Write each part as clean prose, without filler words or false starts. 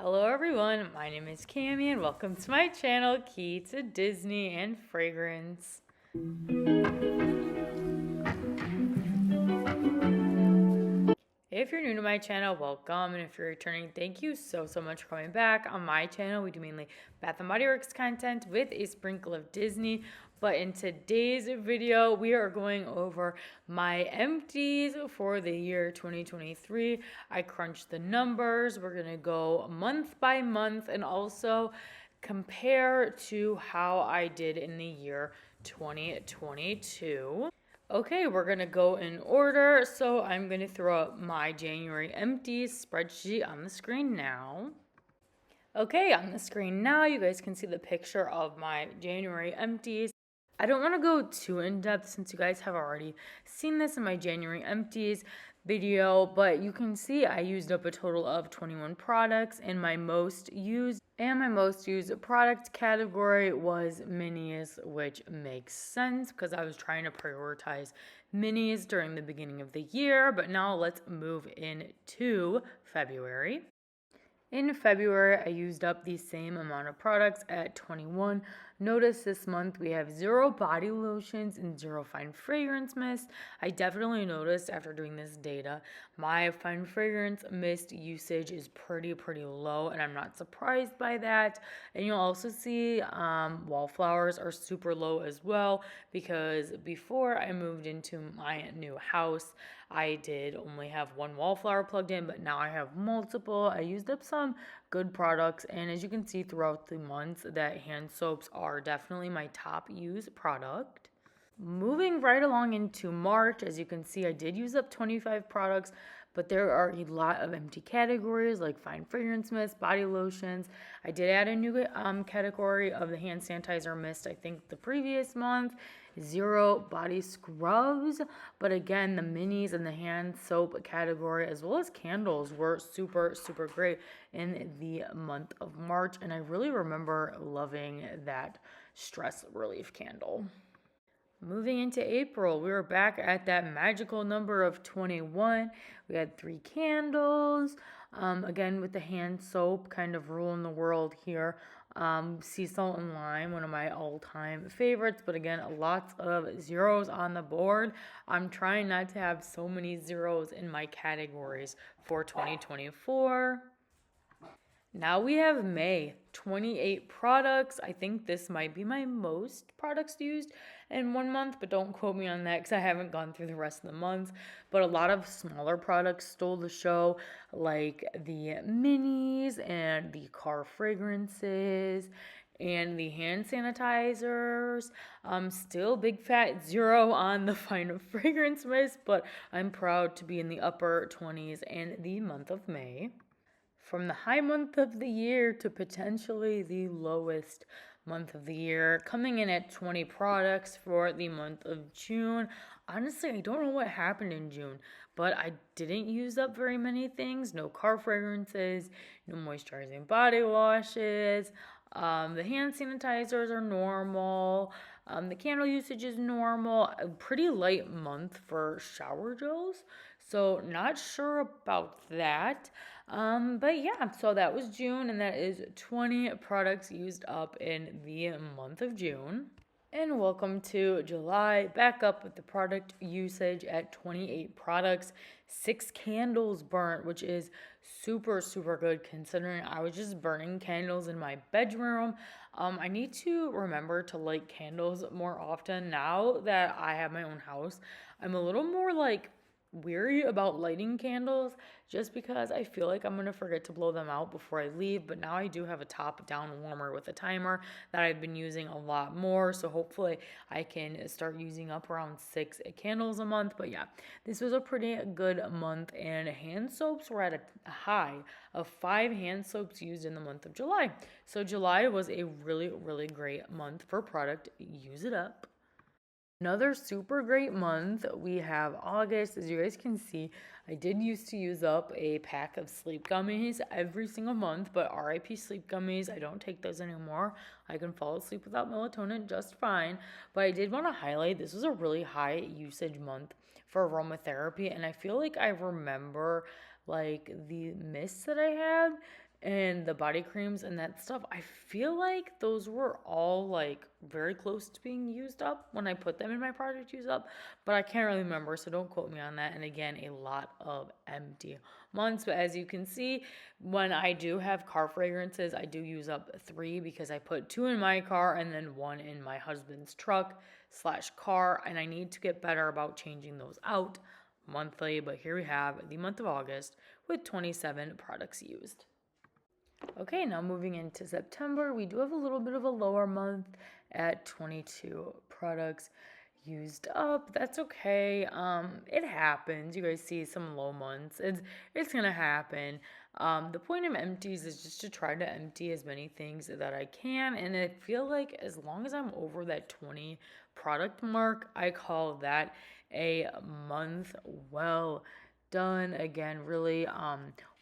Hello everyone, my name is Cami and welcome to my channel, Key to Disney and Fragrance. If you're new to my channel, welcome, and if you're returning, thank you so much for coming back. On my channel, we do mainly Bath & Body Works content with a sprinkle of Disney, but in today's video, we are going over my empties for the year 2023. I crunched the numbers. We're going to go month by month and also compare to how I did in the year 2022. Okay, we're gonna go in order. So I'm gonna throw up my January empties spreadsheet on the screen now. Okay, on the screen now, you guys can see the picture of my January empties. I don't want to go too in depth since you guys have already seen this in my January empties video, but you can see I used up a total of 21 products, and my most used product category was minis, which makes sense because I was trying to prioritize minis during the beginning of the year. But now let's move into February. In February, I used up the same amount of products at 21. Notice this month we have 0 body lotions and 0 fine fragrance mist. I definitely noticed after doing this data, my fine fragrance mist usage is pretty low, and I'm not surprised by that. And you'll also see wallflowers are super low as well, because before I moved into my new house, I did only have one wallflower plugged in, but now I have multiple. I used up some good products, and as you can see throughout the months, that hand soaps are definitely my top used product. Moving right along into March, as you can see, I did use up 25 products, but there are a lot of empty categories like fine fragrance mist, body lotions. I did add a new category of the hand sanitizer mist, I think the previous month. 0 body scrubs, but again, the minis and the hand soap category as well as candles were super great in the month of March, and I really remember loving that stress relief candle. Moving into April, we were back at that magical number of 21. We had 3 candles, again with the hand soap kind of ruling the world here. Sea salt and lime, one of my all-time favorites, but again, lots of zeros on the board. I'm trying not to have so many zeros in my categories for 2024. Now we have May, 28 products. I think this might be my most products used in one month, but don't quote me on that because I haven't gone through the rest of the month. But a lot of smaller products stole the show, like the minis and the car fragrances and the hand sanitizers. Still big fat 0 on the fine fragrance mist, but I'm proud to be in the upper 20s in the month of May. From the high month of the year to potentially the lowest month of the year, coming in at 20 products for the month of June. Honestly, I don't know what happened in June, but I didn't use up very many things. No car fragrances, no moisturizing body washes. The hand sanitizers are normal. The candle usage is normal. A pretty light month for shower gels, so not sure about that. But yeah, so that was June, and that is 20 products used up in the month of June. And welcome to July, back up with the product usage at 28 products, 6 candles burnt, which is super good considering I was just burning candles in my bedroom. I need to remember to light candles more often now that I have my own house. I'm a little more weary about lighting candles just because I feel like I'm going to forget to blow them out before I leave, but now I do have a top down warmer with a timer that I've been using a lot more, so hopefully I can start using up around 6 candles a month. But yeah, this was a pretty good month, and hand soaps were at a high of 5 hand soaps used in the month of July. So July was a really great month for product use it up. Another super great month, we have August. As you guys can see, I did used to use up a pack of sleep gummies every single month, but RIP sleep gummies, I don't take those anymore. I can fall asleep without melatonin just fine, but I did want to highlight this was a really high usage month for aromatherapy, and I feel like I remember the mists that I had and the body creams and that stuff, I feel like those were all like very close to being used up when I put them in my project use up, but I can't really remember, so don't quote me on that. And again, a lot of empty months. But as you can see, when I do have car fragrances, I do use up 3 because I put 2 in my car and then 1 in my husband's truck / car, and I need to get better about changing those out monthly. But here we have the month of August with 27 products used. Okay, now moving into September, we do have a little bit of a lower month at 22 products used up. That's okay. It happens. You guys see some low months. It's gonna happen. The point of empties is just to try to empty as many things that I can, and I feel like as long as I'm over that 20 product mark, I call that a month well done. Again, really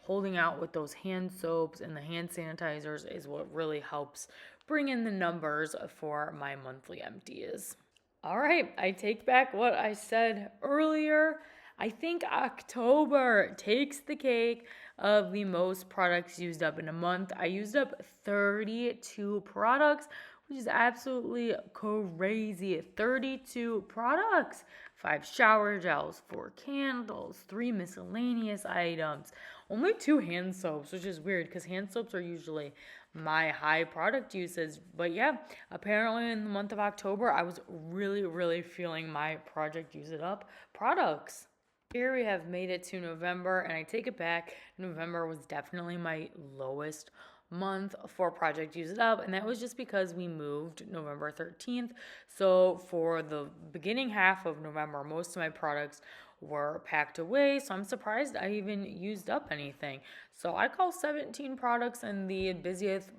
holding out with those hand soaps and the hand sanitizers is what really helps bring in the numbers for my monthly empties. All right, I take back what I said earlier. I think October takes the cake of the most products used up in a month. I used up 32 products, which is absolutely crazy. 32 products. 5 shower gels, 4 candles, 3 miscellaneous items, only 2 hand soaps, which is weird because hand soaps are usually my high product usage. But yeah, apparently in the month of October, I was really feeling my project use it up products. Here we have made it to November, and I take it back. November was definitely my lowest month for project use it up, and that was just because we moved November 13th. So for the beginning half of November, most of my products were packed away, so I'm surprised I even used up anything. So I call 17 products in the busiest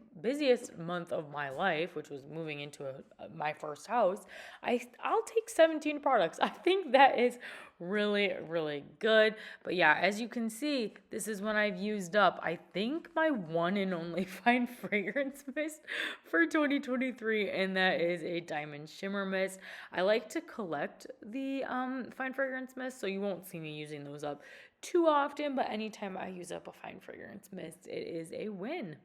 month of my life, which was moving into my first house. I'll take 17 products. I think that is really good. But yeah, as you can see, this is when I've used up, I think, my one and only fine fragrance mist for 2023, and that is a diamond shimmer mist. I like to collect the fine fragrance mist, so you won't see me using those up too often, but anytime I use up a fine fragrance mist, it is a win.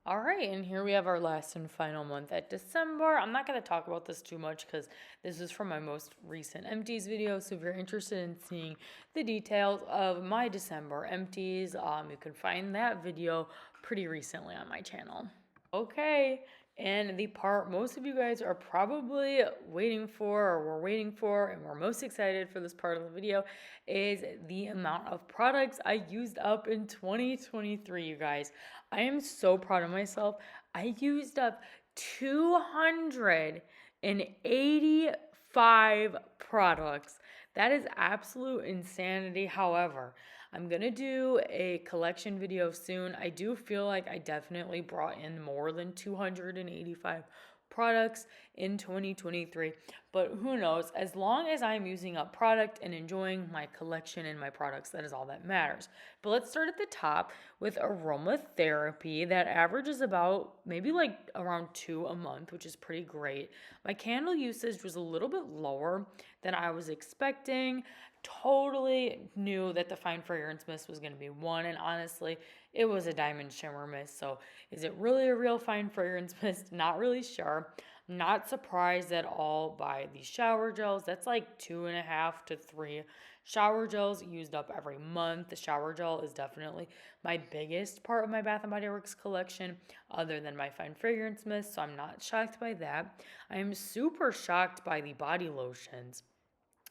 All right, and here we have our last and final month at December. I'm not going to talk about this too much because this is from my most recent empties video. So if you're interested in seeing the details of my December empties, you can find that video pretty recently on my channel. Okay, and the part most of you guys are probably waiting for, or were waiting for, and we're most excited for this part of the video, is the amount of products I used up in 2023, you guys. I am so proud of myself. I used up 285 products. That is absolute insanity. However, I'm going to do a collection video soon. I do feel like I definitely brought in more than 285 products in 2023, but who knows? As long as I'm using up product and enjoying my collection and my products, that is all that matters. But let's start at the top with aromatherapy. That averages about maybe like around 2 a month, which is pretty great. My candle usage was a little bit lower than I was expecting. Totally knew that the fine fragrance mist was going to be one, and honestly, it was a diamond shimmer mist. So is it really a real fine fragrance mist? Not really sure. I'm not surprised at all by the shower gels. That's like 2.5 to 3 shower gels used up every month. The shower gel is definitely my biggest part of my Bath & Body Works collection other than my fine fragrance mist, so I'm not shocked by that. I am super shocked by the body lotions.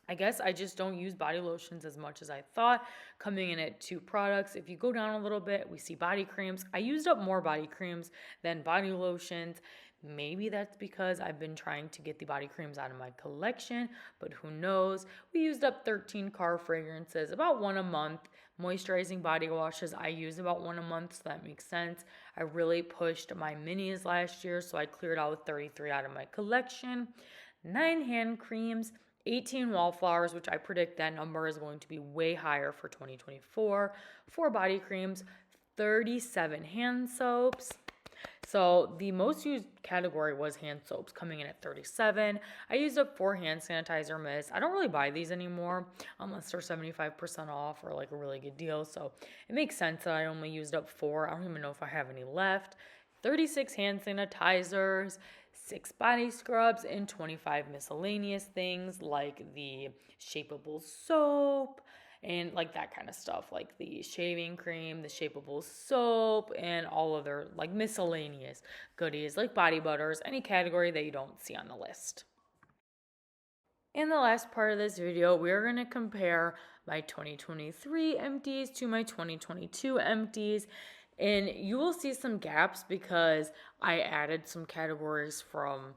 I guess I just don't use body lotions as much as I thought, coming in at 2 products. If you go down a little bit, we see body creams. I used up more body creams than body lotions. Maybe that's because I've been trying to get the body creams out of my collection, but who knows? We used up 13 car fragrances, about 1 a month. Moisturizing body washes, I use about 1 a month, so that makes sense. I really pushed my minis last year, so I cleared out 33 out of my collection. 9 hand creams, 18 wallflowers, which I predict that number is going to be way higher for 2024. 4 body creams, 37 hand soaps, So the most used category was hand soaps, coming in at 37. I used up 4 hand sanitizer mists. I don't really buy these anymore unless they're 75% off or like a really good deal. So it makes sense that I only used up 4. I don't even know if I have any left. 36 hand sanitizers, 6 body scrubs, and 25 miscellaneous things like the shapeable soap and like that kind of stuff, like the shaving cream, the shapeable soap, and all other like miscellaneous goodies like body butters, any category that you don't see on the list. In the last part of this video, we are going to compare my 2023 empties to my 2022 empties. And you will see some gaps because I added some categories from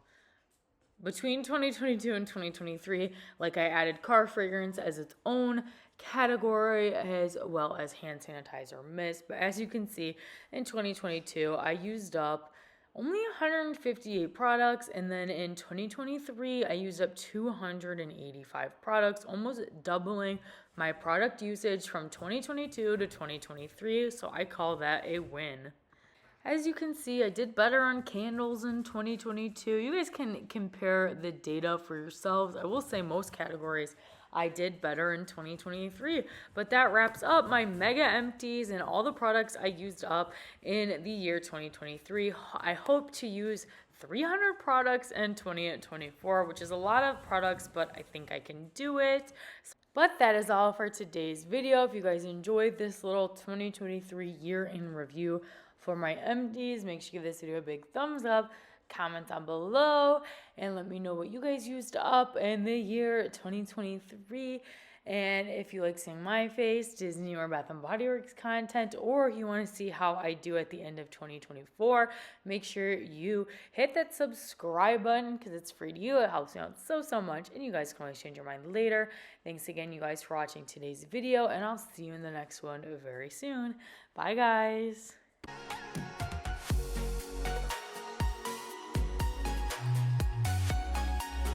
between 2022 and 2023. Like I added car fragrance as its own category as well as hand sanitizer mist. But as you can see, in 2022, I used up only 158 products, and then in 2023 I used up 285 products, almost doubling my product usage from 2022 to 2023, so I call that a win. As you can see, I did better on candles in 2022. You guys can compare the data for yourselves. I will say most categories I did better in 2023. But that wraps up my mega empties and all the products I used up in the year 2023. I hope to use 300 products in 2024, which is a lot of products, but I think I can do it. But that is all for today's video. If you guys enjoyed this little 2023 year in review for my empties, make sure you give this video a big thumbs up, comment down below, and let me know what you guys used up in the year 2023. And if you like seeing my face, Disney or Bath & Body Works content, or you want to see how I do at the end of 2024, make sure you hit that subscribe button because it's free to you. It helps me out so much, and you guys can always change your mind later. Thanks again, you guys, for watching today's video, and I'll see you in the next one very soon. Bye, guys.